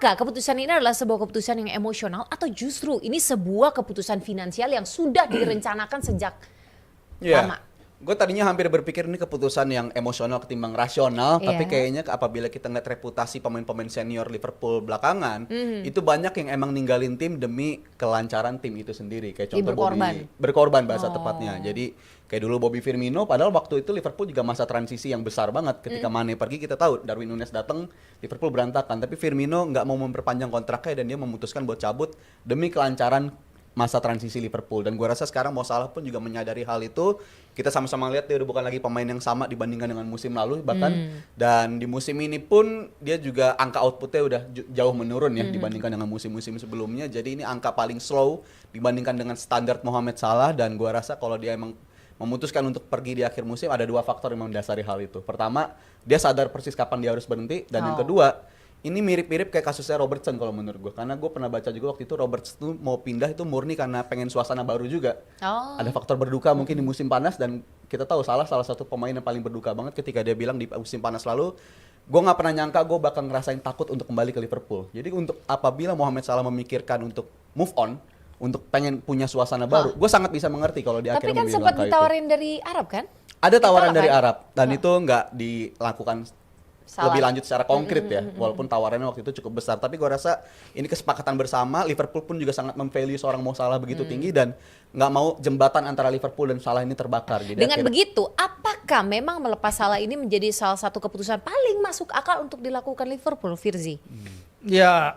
apakah keputusan ini adalah sebuah keputusan yang emosional atau justru ini sebuah keputusan finansial yang sudah direncanakan sejak lama? Gue tadinya hampir berpikir ini keputusan yang emosional ketimbang rasional, tapi kayaknya apabila kita ngeliat reputasi pemain-pemain senior Liverpool belakangan, itu banyak yang emang ninggalin tim demi kelancaran tim itu sendiri. Kayak contoh berkorban bahasa tepatnya. Jadi kayak dulu Bobby Firmino, padahal waktu itu Liverpool juga masa transisi yang besar banget. Ketika Mane pergi, kita tahu Darwin Núñez datang, Liverpool berantakan. Tapi Firmino nggak mau memperpanjang kontraknya dan dia memutuskan buat cabut demi kelancaran masa transisi Liverpool. Dan gue rasa sekarang Mo Salah pun juga menyadari hal itu. Kita sama-sama lihat dia udah bukan lagi pemain yang sama dibandingkan dengan musim lalu bahkan. Dan di musim ini pun dia juga angka outputnya udah jauh menurun ya dibandingkan dengan musim-musim sebelumnya. Jadi ini angka paling slow dibandingkan dengan standar Mohamed Salah. Dan gue rasa kalau dia emang memutuskan untuk pergi di akhir musim, ada dua faktor yang mendasari hal itu. Pertama, dia sadar persis kapan dia harus berhenti. Dan yang kedua, ini mirip-mirip kayak kasusnya Robertson kalau menurut gue. Karena gue pernah baca juga waktu itu Robertson tuh mau pindah itu murni karena pengen suasana baru juga. Ada faktor berduka mungkin di musim panas, dan kita tahu salah satu pemain yang paling berduka banget ketika dia bilang di musim panas lalu, gue nggak pernah nyangka gue bakal ngerasain takut untuk kembali ke Liverpool. Jadi untuk apabila Mohamed Salah memikirkan untuk move on, untuk pengen punya suasana baru, gue sangat bisa mengerti kalau dia akhirnya memilih langkah itu. Tapi kan sempat ditawarin dari Arab kan? Ada tawaran dari Arab, dan itu nggak dilakukan lebih lanjut secara konkret ya, walaupun tawarannya waktu itu cukup besar. Tapi gue rasa ini kesepakatan bersama. Liverpool pun juga sangat memvalue seorang Mo Salah begitu tinggi, dan nggak mau jembatan antara Liverpool dan Salah ini terbakar. Jadi dengan begitu, apakah memang melepas Salah ini menjadi salah satu keputusan paling masuk akal untuk dilakukan Liverpool, Firzi? Ya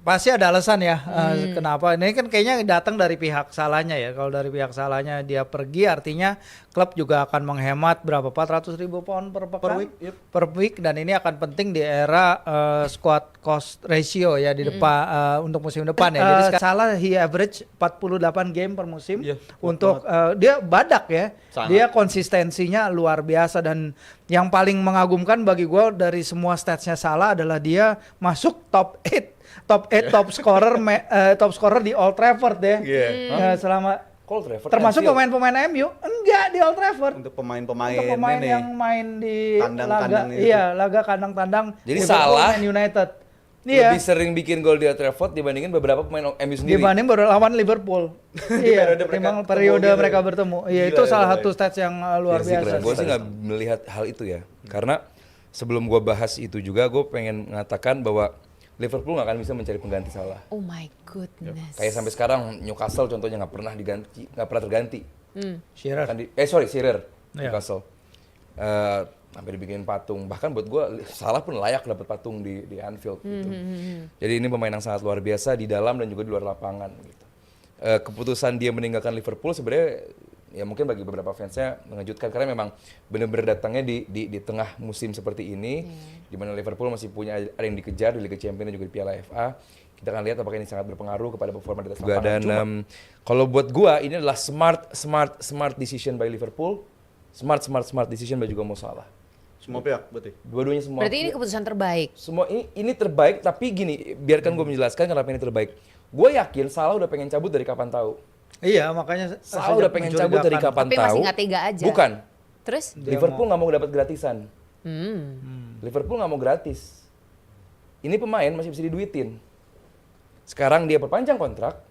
pasti ada alasan ya kenapa. Ini kan kayaknya datang dari pihak Salahnya ya. Kalau dari pihak Salahnya dia pergi, artinya klub juga akan menghemat berapa 400.000 pound per pekan per week, dan ini akan penting di era squad cost ratio ya di depan untuk musim depan ya. Jadi Salah average 48 game per musim untuk dia badak ya. Dia konsistensinya luar biasa, dan yang paling mengagumkan bagi gue dari semua statsnya Salah adalah dia masuk top 8 top scorer di Old Trafford ya. Selama termasuk pemain-pemain MU enggak di Old Trafford. Untuk pemain-pemain ini yang main di kandang-kandang laga kandang tandang. Jadi Salah United lebih sering bikin gol di Old Trafford dibandingin beberapa pemain MU sendiri. Dibanding lawan Liverpool. Periode mereka bertemu. Iya, itu salah satu stats yang luar biasa. Gue sih nggak melihat hal itu ya, karena sebelum gue bahas itu juga gue pengen mengatakan bahwa Liverpool nggak akan bisa mencari pengganti Salah. Oh my goodness. Kayak sampai sekarang Newcastle contohnya nggak pernah terganti. Shearer. Shearer Newcastle. Sampai dibikin patung. Bahkan buat gue Salah pun layak dapat patung di Anfield. Gitu. Jadi ini pemain yang sangat luar biasa di dalam dan juga di luar lapangan. Gitu. Keputusan dia meninggalkan Liverpool sebenarnya ya mungkin bagi beberapa fansnya mengejutkan, karena memang benar-benar datangnya di tengah musim seperti ini, di mana Liverpool masih punya ada yang dikejar di Liga Champions dan juga di Piala FA. Kita akan lihat apakah ini sangat berpengaruh kepada performa di atas lapangan. Dan kalau buat gua ini adalah smart decision by Liverpool, smart decision by juga Mo Salah. Semua pihak berarti. Dua-duanya semua. Berarti ini keputusan terbaik. Semua ini terbaik, tapi gini, biarkan gue menjelaskan kenapa ini terbaik. Gue yakin Salah udah pengen cabut dari kapan tahu. Iya, makanya Salah udah pengen cabut dari kapan tahu. Tapi masih nggak tega aja. Bukan. Terus? Liverpool nggak mau dapat gratisan. Liverpool nggak mau gratis. Ini pemain masih bisa diduitin. Sekarang dia perpanjang kontrak.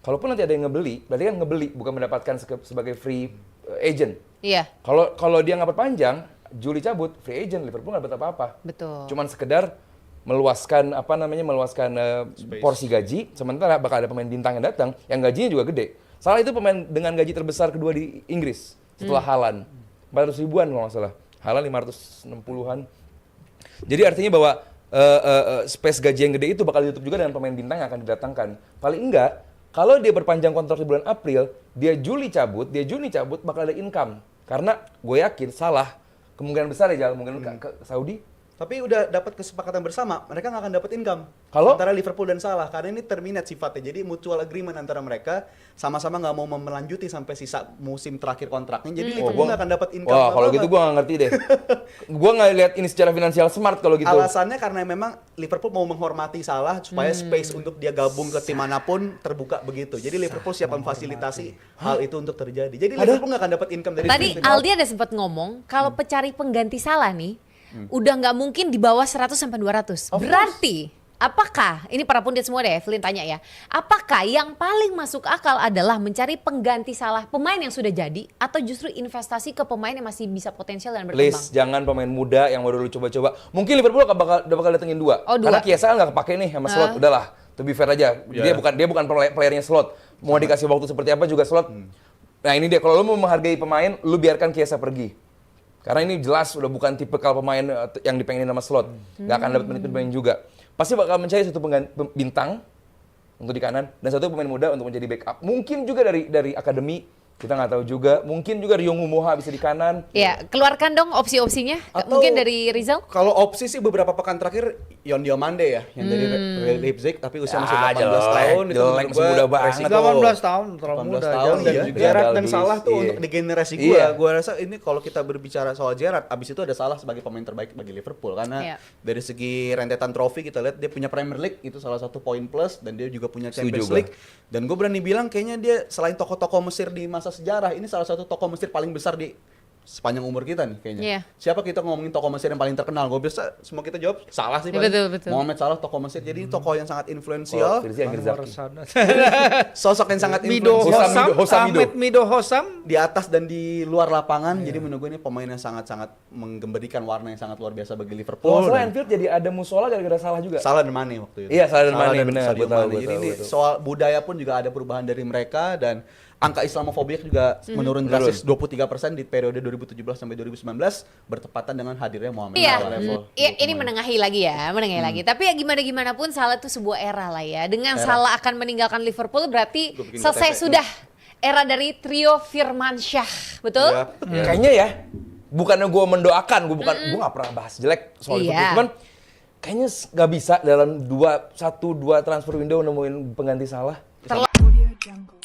Kalaupun nanti ada yang ngebeli, berarti kan ngebeli bukan mendapatkan sebagai free agent. Iya. Kalau dia nggak perpanjang, Juli cabut, free agent, Liverpool nggak dapat apa-apa. Betul. Cuman sekedar meluaskan porsi gaji, sementara bakal ada pemain bintang yang datang yang gajinya juga gede. Salah itu pemain dengan gaji terbesar kedua di Inggris setelah Haaland, 400 ribuan kalau nggak salah, Haaland 560-an. Jadi artinya bahwa space gaji yang gede itu bakal ditutup juga dengan pemain bintang yang akan didatangkan. Paling enggak, kalau dia berpanjang kontrak di bulan April, dia Juni cabut, bakal ada income. Karena gue yakin Salah kemungkinan besar ya mungkin ke Saudi. Tapi udah dapat kesepakatan bersama, mereka nggak akan dapat income antara Liverpool dan Salah, karena ini terminate sifatnya. Jadi mutual agreement antara mereka, sama-sama nggak mau melanjuti sampai sisa musim terakhir kontraknya. Jadi Liverpool nggak akan dapat income. Wah, kalau gitu gue nggak ngerti deh. Gue nggak lihat ini secara finansial smart kalau gitu. Alasannya karena memang Liverpool mau menghormati Salah supaya space untuk dia gabung ke tim manapun terbuka begitu. Jadi Liverpool siap memfasilitasi hal itu untuk terjadi. Jadi Liverpool nggak akan dapat income dari Tadi Aldi ada sempat ngomong kalau pencari pengganti Salah nih udah nggak mungkin di bawah 100 sampai 200. Berarti apakah, ini para pundit semua deh, Evelyn tanya ya, apakah yang paling masuk akal adalah mencari pengganti Salah pemain yang sudah jadi atau justru investasi ke pemain yang masih bisa potensial dan berkembang? Please, jangan pemain muda yang baru lu coba-coba. Mungkin Liverpool udah bakal datengin 2. Oh, 2. Karena Chiesa kan nggak kepake nih sama slot. Udahlah, to be fair aja. Dia bukan playernya slot. Mau dikasih waktu seperti apa juga slot. Nah ini dia, kalau lu mau menghargai pemain, lu biarkan Chiesa pergi. Karena ini jelas udah bukan tipikal pemain yang dipengenin sama slot. Nggak akan dapat menit bermain juga. Pasti bakal mencari satu bintang untuk di kanan dan satu pemain muda untuk menjadi backup. Mungkin juga dari akademi, kita nggak tahu juga. Mungkin juga Ryong Moha bisa di kanan. Ya, keluarkan dong opsi-opsinya. Atau Mungkin dari Rizal? Kalau opsi sih beberapa pekan terakhir Yon Diomande ya, yang dari Leipzig tapi usia masih 18 tahun. Itu jelek, masih muda banget. resiko. 18 tahun terlalu 18 muda. tahun jauh dan ya. juga Iya. Gerrard dan Luis, Salah tuh iya. untuk di generasi Iya. gua rasa ini kalau kita berbicara soal Gerrard, abis itu ada Salah sebagai pemain terbaik bagi Liverpool karena Iya. dari segi rentetan trofi kita lihat dia punya Premier League itu salah satu poin plus dan dia juga punya Champions Setuju, League dan gue berani bilang kayaknya dia selain tokoh-tokoh Mesir di masa sejarah ini salah satu tokoh Mesir paling besar di sepanjang umur kita nih kayaknya. Iya. Siapa kita ngomongin tokoh Mesir yang paling terkenal? Gue bisa semua kita jawab Salah sih Iya, paling. betul. Mohamed Salah tokoh Mesir. Jadi ini tokoh yang sangat Kalau influensial, Firzi Anggir Zaki. sosok yang sangat Mido influensial Hosam, Mido. Ahmed Mido Hosam. di atas dan di luar lapangan. Jadi menurut gue ini pemain yang sangat-sangat menggemberikan warna yang sangat luar biasa bagi Liverpool. Kalau salah Dan Anfield jadi ada musola gara-gara Salah juga. Salah dan Mane waktu itu. Iya, Salah dan Mane, benar, Sadio betul, Mane. Jadi betul, ini betul. soal budaya pun juga ada perubahan dari mereka dan angka Islamofobia juga menurun drastis 23% di periode 2017 sampai 2019 bertepatan dengan hadirnya Mohamed Iya, Salah. Iya, ini menengahi lagi ya, menengahi lagi. Tapi ya gimana pun Salah itu sebuah era lah ya. Dengan Salah akan meninggalkan Liverpool berarti Gua bikin selesai KTP. sudah era dari trio Firmansyah, betul? Iya. Kayaknya ya, bukannya gue mendoakan, gue nggak pernah bahas jelek soal Iya. Liverpool, cuman kayaknya nggak bisa dalam 1-2 transfer window nemuin pengganti Salah. Terlalu Audio Jungle.